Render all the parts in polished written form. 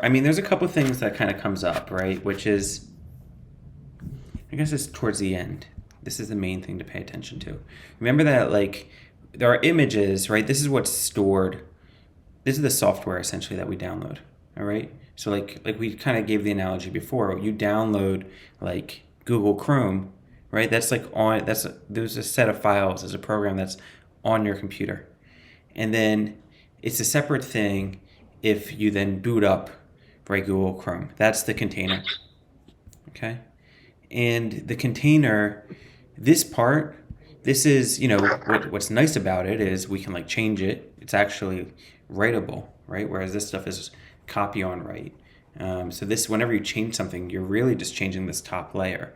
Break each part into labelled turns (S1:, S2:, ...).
S1: I mean, there's a couple things that kind of comes up, right? Which is, I guess it's towards the end. This is the main thing to pay attention to. Remember that, like, there are images, right? This is what's stored. This is the software essentially that we download. All right. So like we kind of gave the analogy before. You download like Google Chrome, right? That's like on there's a set of files. There's a program that's on your computer, and then it's a separate thing if you then boot up, right, Google Chrome. That's the container. Okay. And the container, this part, this is, what's nice about it is we can like change it. It's actually writable, right? Whereas this stuff is copy on write. So this, whenever you change something, you're really just changing this top layer.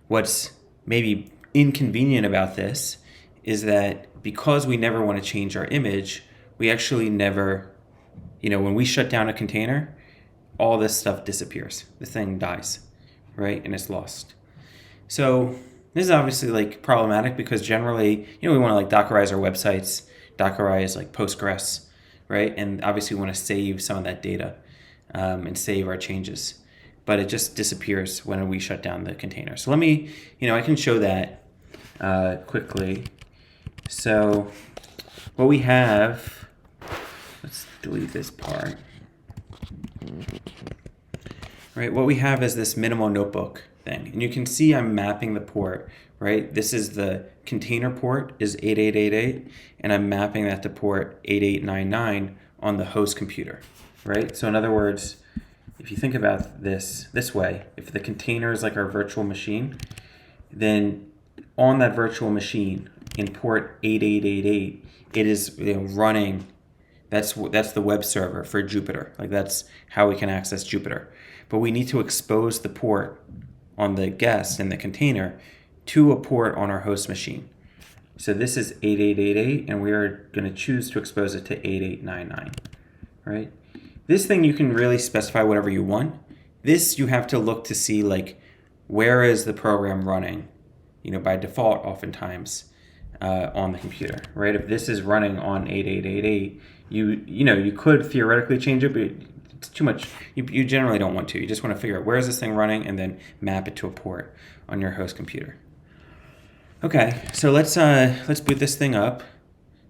S1: What's maybe inconvenient about this is that because we never want to change our image, we actually never, when we shut down a container, all this stuff disappears. The thing dies, right? And it's lost. So this is obviously like problematic because generally, we want to like Dockerize our websites, Dockerize like Postgres, right? And obviously we want to save some of that data and save our changes. But it just disappears when we shut down the container. So let me, I can show that quickly. So what we have, let's delete this part. Right, what we have is this minimal notebook thing. And you can see I'm mapping the port, right? This is the container port is 8888, and I'm mapping that to port 8899 on the host computer, right? So in other words, if you think about this way, if the container is like our virtual machine, then on that virtual machine in port 8888, it is running. That's the web server for Jupyter. Like that's how we can access Jupyter. But we need to expose the port on the guest in the container to a port on our host machine. So this is 8888, and we are going to choose to expose it to 8899, right? This thing you can really specify whatever you want. This you have to look to see like where is the program running, by default oftentimes on the computer, right? If this is running on 8888, you could theoretically change it, but it's too much. You generally don't want to. You just want to figure out where is this thing running and then map it to a port on your host computer. Okay, so let's boot this thing up.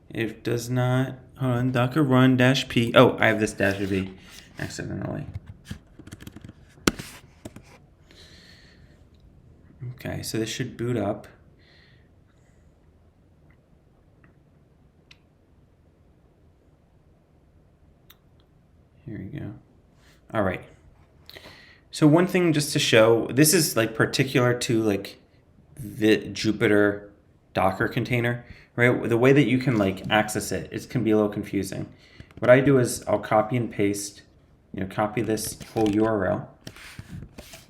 S1: It does not. Hold on, Docker run -p. Oh, I have this -v accidentally. Okay, so this should boot up. Here we go. All right. So one thing just to show, this is like particular to like the Jupyter Docker container, right? The way that you can like access it, it can be a little confusing. What I do is I'll copy and paste, copy this whole URL.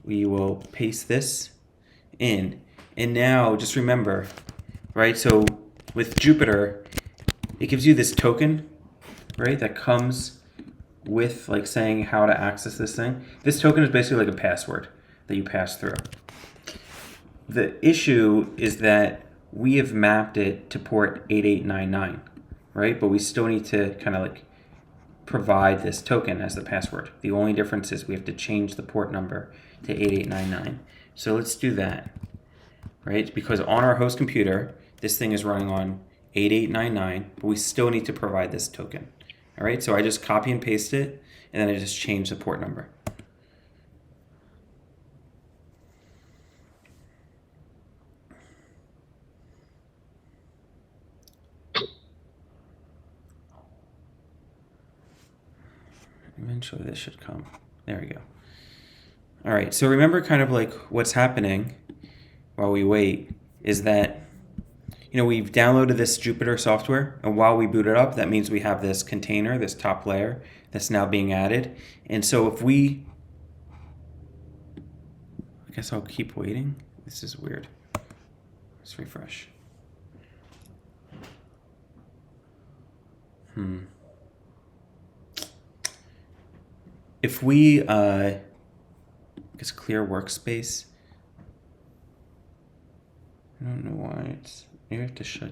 S1: We will paste this in. And now just remember, right? So with Jupyter, it gives you this token, right? That comes with like saying how to access this thing. This token is basically like a password that you pass through. The issue is that we have mapped it to port 8899, right? But we still need to kind of like provide this token as the password. The only difference is we have to change the port number to 8899. So let's do that, right? Because on our host computer, this thing is running on 8899, but we still need to provide this token. All right, so I just copy and paste it, and then I just change the port number. Eventually this should come. There we go. All right, so remember kind of like what's happening while we wait is that, we've downloaded this Jupyter software, and while we boot it up, that means we have this container, this top layer, that's now being added. And so if we, I guess I'll keep waiting. This is weird. Let's refresh. If we, I guess clear workspace. I don't know why it's, maybe I have to shut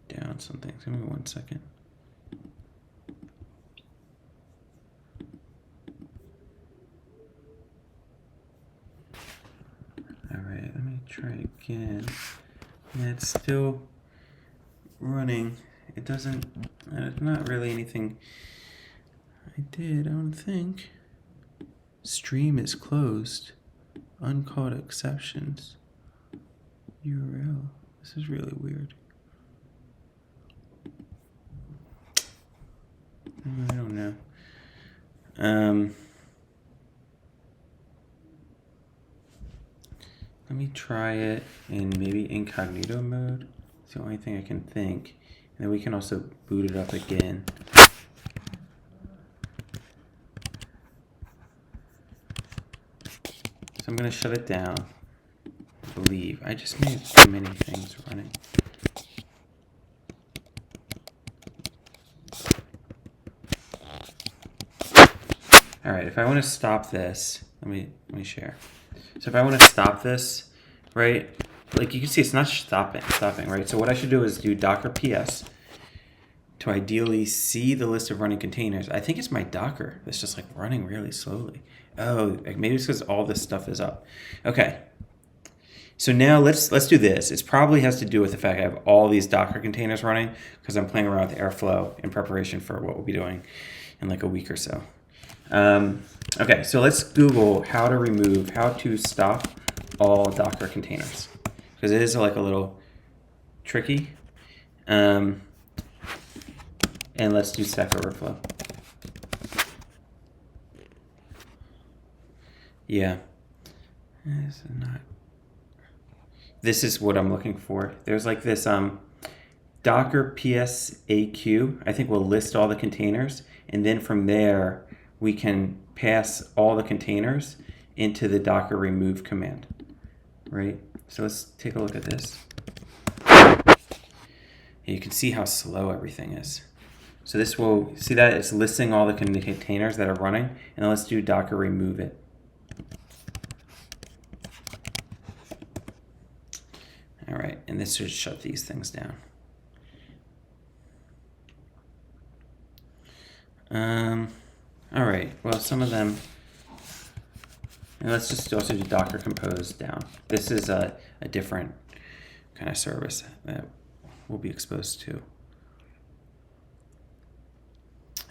S1: down something. Give me 1 second. Try it again. And it's still running. It doesn't, not really anything I did, I don't think. Stream is closed. Uncalled exceptions. URL. This is really weird. I don't know. Let me try it in maybe incognito mode. It's the only thing I can think. And then we can also boot it up again. So I'm going to shut it down. I believe. I just made too many things running. All right, if I want to stop this, let me share. So if I want to stop this, right, like you can see it's not stopping, right? So what I should do is do Docker PS to ideally see the list of running containers. I think it's my Docker that's just like running really slowly. Oh, like maybe it's because all this stuff is up. Okay. So now let's do this. It probably has to do with the fact I have all these Docker containers running because I'm playing around with Airflow in preparation for what we'll be doing in like a week or so. Okay, so let's Google how to stop all Docker containers, because it is like a little tricky. And let's do Stack Overflow. Yeah, this is what I'm looking for. There's like this Docker PSAQ, I think will list all the containers, and then from there we can pass all the containers into the Docker remove command, right? So let's take a look at this. You can see how slow everything is. So this will, see that it's listing all the containers that are running, and let's do Docker remove it. All right, and this should shut these things down. All right, well, some of them, and let's just also do Docker compose down. This is a different kind of service that we'll be exposed to.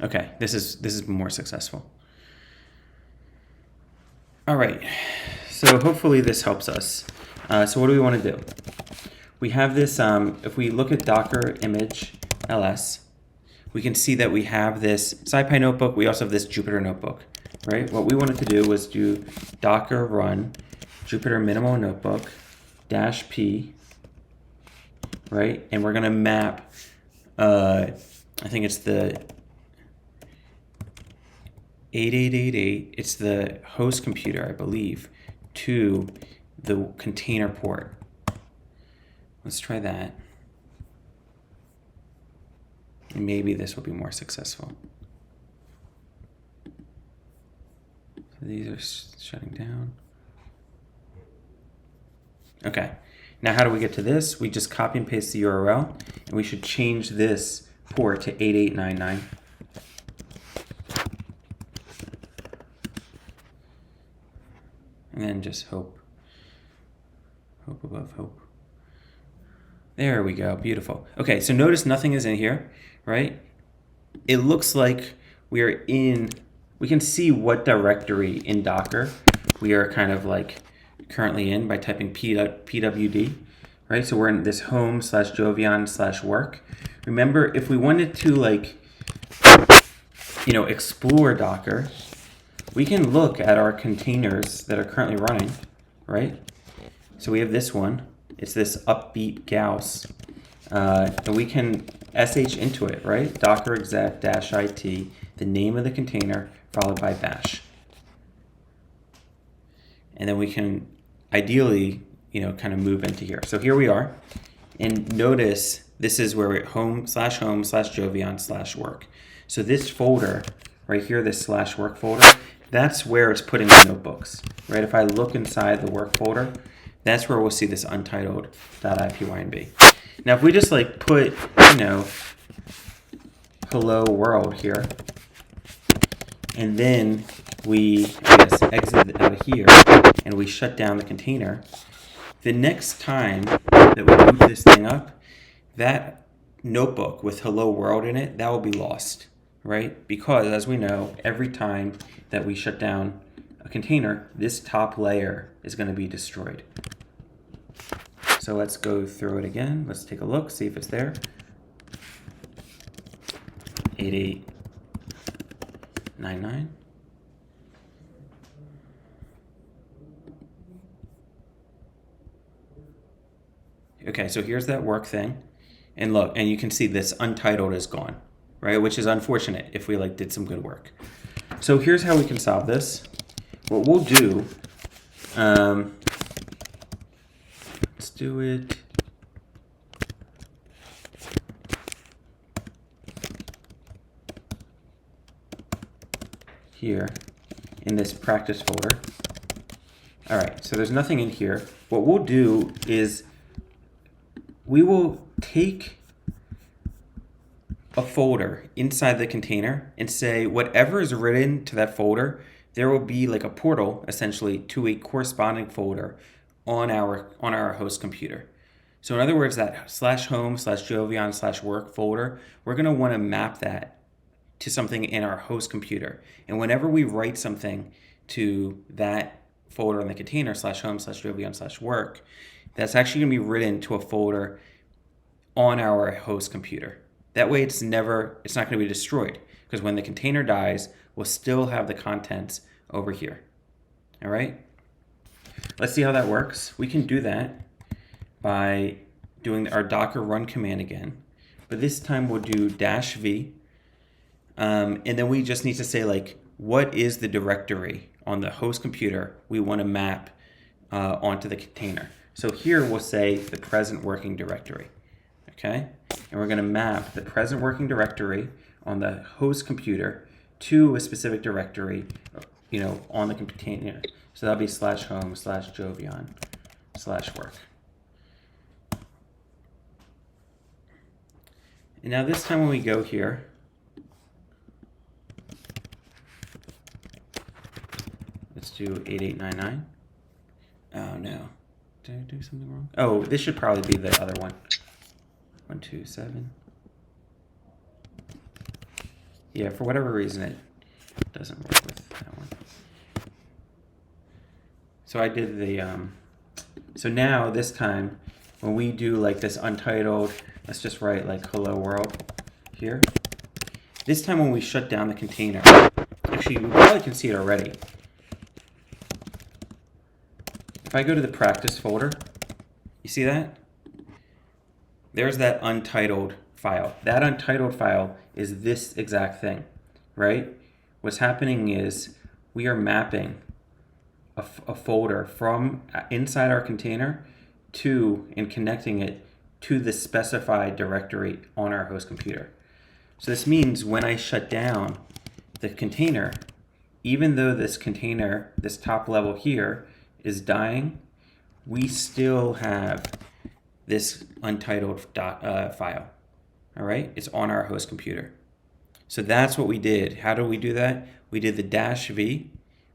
S1: Okay, this is more successful. All right, so hopefully this helps us. So what do we want to do? We have this, if we look at Docker image ls, we can see that we have this SciPy notebook. We also have this Jupyter notebook, right? What we wanted to do was do Docker run Jupyter minimal notebook -p, right? And we're gonna map, I think it's the 8888, it's the host computer, I believe, to the container port. Let's try that. And maybe this will be more successful. So these are shutting down. Okay, now how do we get to this? We just copy and paste the URL, and we should change this port to 8899. And then just hope above hope. There we go, beautiful. Okay, so notice nothing is in here, right? It looks like we can see what directory in Docker we are kind of like currently in by typing pwd, right? So we're in this home/jovian/work. Remember, if we wanted to like, explore Docker, we can look at our containers that are currently running, right? So we have this one. It's this upbeat Gauss, and we can sh into it, right? Docker exec -it, the name of the container, followed by bash. And then we can ideally, kind of move into here. So here we are, and notice this is where we're home/home/jovian/work. So this folder right here, this /work folder, that's where it's putting the notebooks, right? If I look inside the work folder, that's where we'll see this untitled.ipynb. Now, if we just like put, hello world here, and then we, exit out of here, and we shut down the container, the next time that we boot this thing up, that notebook with hello world in it, that will be lost, right? Because as we know, every time that we shut down a container, this top layer is going to be destroyed. So let's go through it again. Let's take a look, see if it's there. 8899. Okay, so here's that work thing. And look, and you can see this untitled is gone, right? Which is unfortunate if we like did some good work. So here's how we can solve this. What we'll do, let's do it. Here in this practice folder. All right, so there's nothing in here. What we'll do is we will take a folder inside the container and say whatever is written to that folder, there will be like a portal essentially to a corresponding folder on our host computer. So in other words, that /home/Jovian/work folder, we're going to want to map that to something in our host computer. And whenever we write something to that folder in the container /home/Jovian/work, that's actually going to be written to a folder on our host computer. That way it's not going to be destroyed, because when the container dies, we'll still have the contents over here. All right? Let's see how that works. We can do that by doing our docker run command again, but this time we'll do -v, and then we just need to say like, what is the directory on the host computer we want to map onto the container. So here we'll say the present working directory. Okay, and we're going to map the present working directory on the host computer to a specific directory, on the container. So that'll be /home/Jovian/work. And now this time when we go here, let's do 8899. Oh no, did I do something wrong? Oh, this should probably be the other one. 127. Yeah, for whatever reason it doesn't work with that one. So I did the so now this time when we do like this untitled, let's just write like hello world here. This time when we shut down the container, actually we probably can see it already. If I go to the practice folder, you see that? There's that untitled file. That untitled file is this exact thing, right? What's happening is we are mapping a folder from inside our container and connecting it to the specified directory on our host computer. So this means when I shut down the container, even though this container, this top level here, is dying, we still have this untitled file. All right, it's on our host computer. So that's what we did. How do we do that? We did the -v.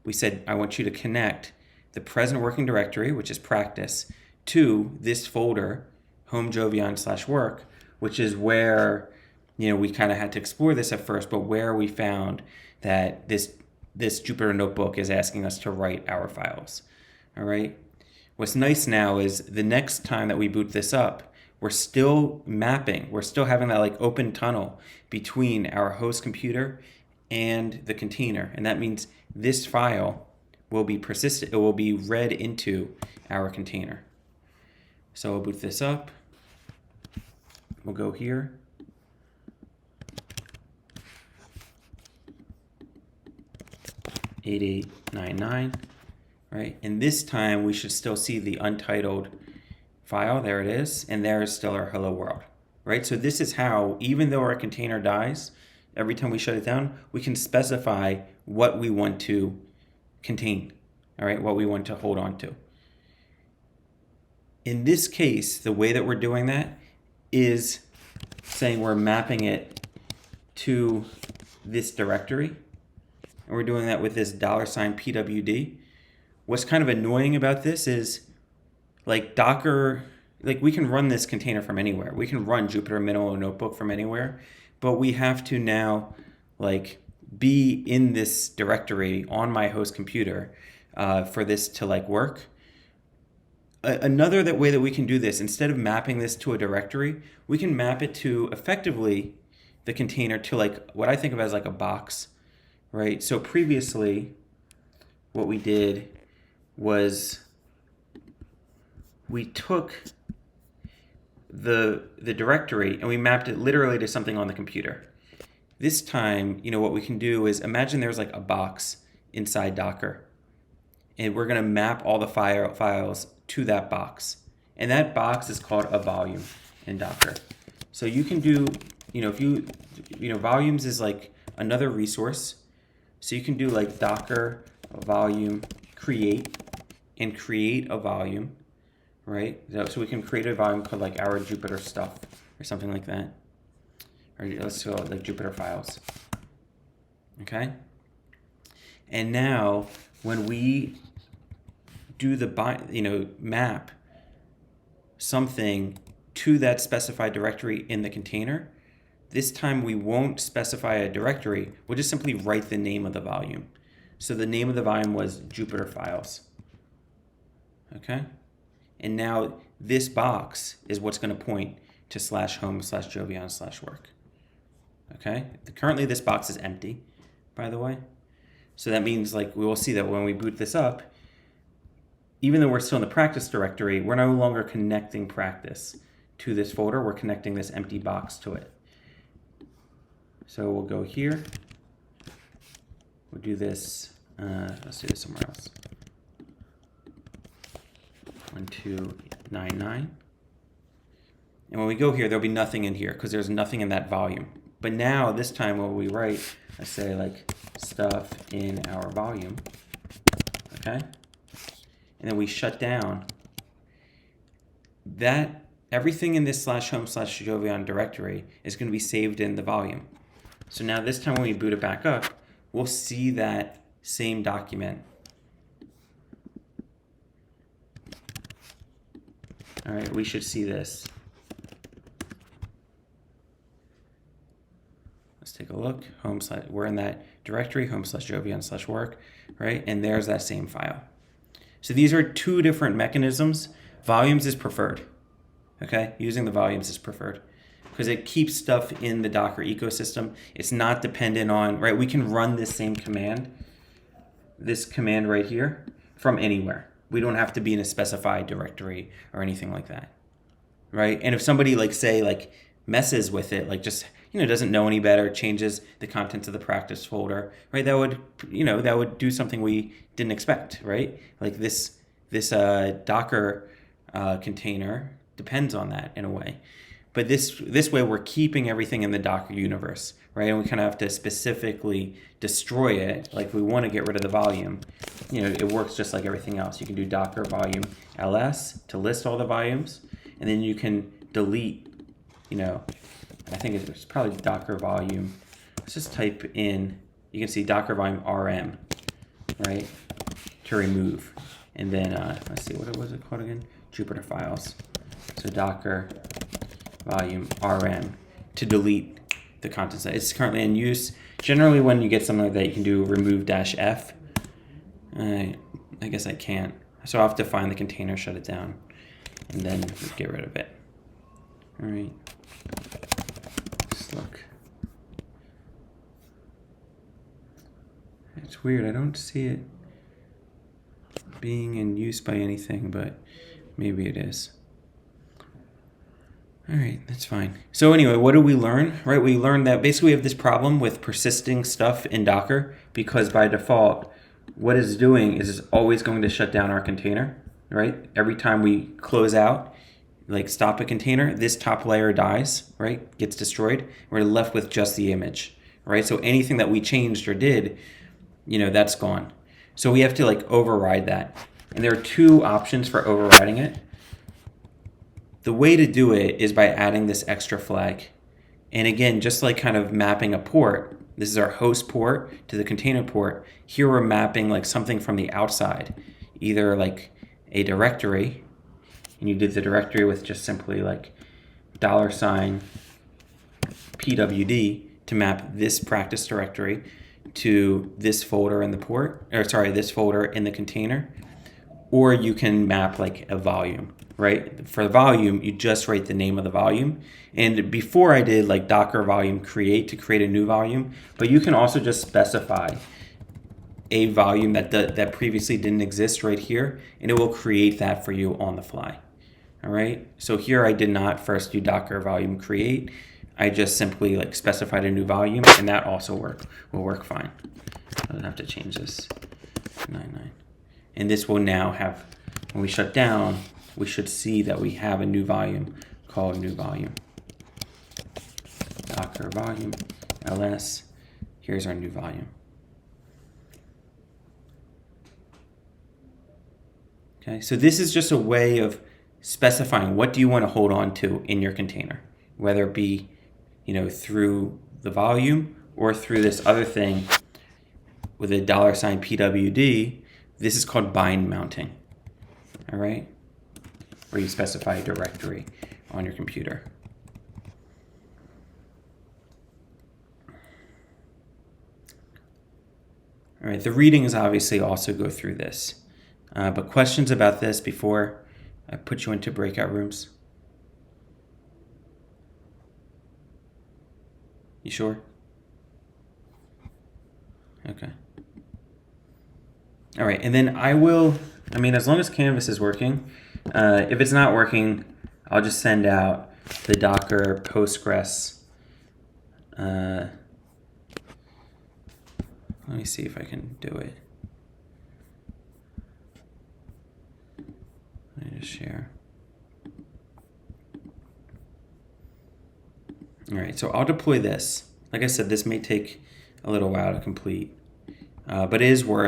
S1: We said, I want you to connect the present working directory, which is practice, to this folder, home/Jovian/work, which is where, we kind of had to explore this at first, but where we found that this Jupyter Notebook is asking us to write our files. All right. What's nice now is the next time that we boot this up, we're still mapping. We're still having that like open tunnel between our host computer and the container. And that means this file will be persistent. It will be read into our container. So we'll boot this up. We'll go here. /8899. Right, and this time we should still see the untitled file. There it is, and there is still our hello world. Right, so this is how, even though our container dies, every time we shut it down, we can specify what we want to contain. All right, what we want to hold on to. In this case, the way that we're doing that is saying we're mapping it to this directory, and we're doing that with this $pwd. What's kind of annoying about this is like Docker, like we can run this container from anywhere. We can run Jupyter Minimal Notebook from anywhere, but we have to now like be in this directory on my host computer for this to like work. Another way that we can do this, instead of mapping this to a directory, we can map it to effectively the container to like what I think of as like a box, right? So previously, what we did was we took the directory and we mapped it literally to something on the computer. This time, what we can do is imagine there's like a box inside Docker, and we're going to map all the files to that box. And that box is called a volume in Docker. So you can do, if volumes is like another resource. So you can do like Docker volume create and create a volume, right? So we can create a volume called like our Jupyter stuff or something like that. Or let's go like Jupyter files. Okay? And now when we do the map something to that specified directory in the container, this time we won't specify a directory, we'll just simply write the name of the volume. So the name of the volume was Jupyter files. Okay? And now this box is what's going to point to /home/jovian/work. Okay? Currently this box is empty, by the way. So that means like we will see that when we boot this up, even though we're still in the practice directory, we're no longer connecting practice to this folder. We're connecting this empty box to it. So we'll go here. We'll do this. Let's do this somewhere else. 1299. And when we go here, there'll be nothing in here because there's nothing in that volume. But now this time when we write, let's say like stuff in our volume, okay? And then we shut down that. Everything in this /home/jovian directory is going to be saved in the volume. So now this time when we boot it back up, we'll see that same document. All right, we should see this. Let's take a look. We're in that directory, home/jovian/work, right? And there's that same file. So these are two different mechanisms. Volumes is preferred. Okay, using the volumes is preferred because it keeps stuff in the Docker ecosystem. It's not dependent on, right? We can run this same command, this command right here, from anywhere. We don't have to be in a specified directory or anything like that, right? And if somebody messes with it, like just, doesn't know any better, changes the contents of the practice folder, right? That would do something we didn't expect, right? Like this Docker container depends on that in a way. But this way we're keeping everything in the Docker universe, right? And we kind of have to specifically destroy it. Like we want to get rid of the volume. It works just like everything else. You can do Docker volume ls to list all the volumes, and then you can delete, I think it's probably Docker volume. Let's just type in, you can see Docker volume rm, right? To remove. And then, let's see, what was it called again? Jupyter files. So Docker volume rm to delete the contents that it's currently in use. Generally, when you get something like that, you can do remove -f. I guess I can't. So I'll have to find the container, shut it down, and then get rid of it. All right. Let's look. It's weird. I don't see it being in use by anything, but maybe it is. All right, that's fine. So anyway, what did we learn? Right, we learned that basically we have this problem with persisting stuff in Docker because by default, what it's doing is it's always going to shut down our container, right? Every time we close out, like stop a container, this top layer dies, right? Gets destroyed. We're left with just the image, right? So anything that we changed or did, that's gone. So we have to override that. And there are two options for overriding it. The way to do it is by adding this extra flag. And again, just like kind of mapping a port, this is our host port to the container port. Here we're mapping something from the outside, either like a directory, and you did the directory with just simply like $pwd to map this practice directory to this folder in the this folder in the container, or you can map like a volume, right? For the volume, you just write the name of the volume. And before I did like Docker volume create to create a new volume, but you can also just specify a volume that previously didn't exist right here, and it will create that for you on the fly. All right. So here I did not first do Docker volume create. I just simply like specified a new volume, and that also will work fine. I don't have to change this 99. And this will now have, when we shut down, we should see that we have a new volume called new volume. Docker volume ls. Here's our new volume. Okay, so this is just a way of specifying what do you want to hold on to in your container, whether it be, through the volume or through this other thing with a $pwd. This is called bind mounting. All right, where you specify a directory on your computer. All right, the readings obviously also go through this. But questions about this before I put you into breakout rooms? You sure? Okay. All right, and then as long as Canvas is working, if it's not working, I'll just send out the Docker Postgres. Let me see if I can do it. Let me just share. All right, so I'll deploy this. Like I said, this may take a little while to complete, but it is worth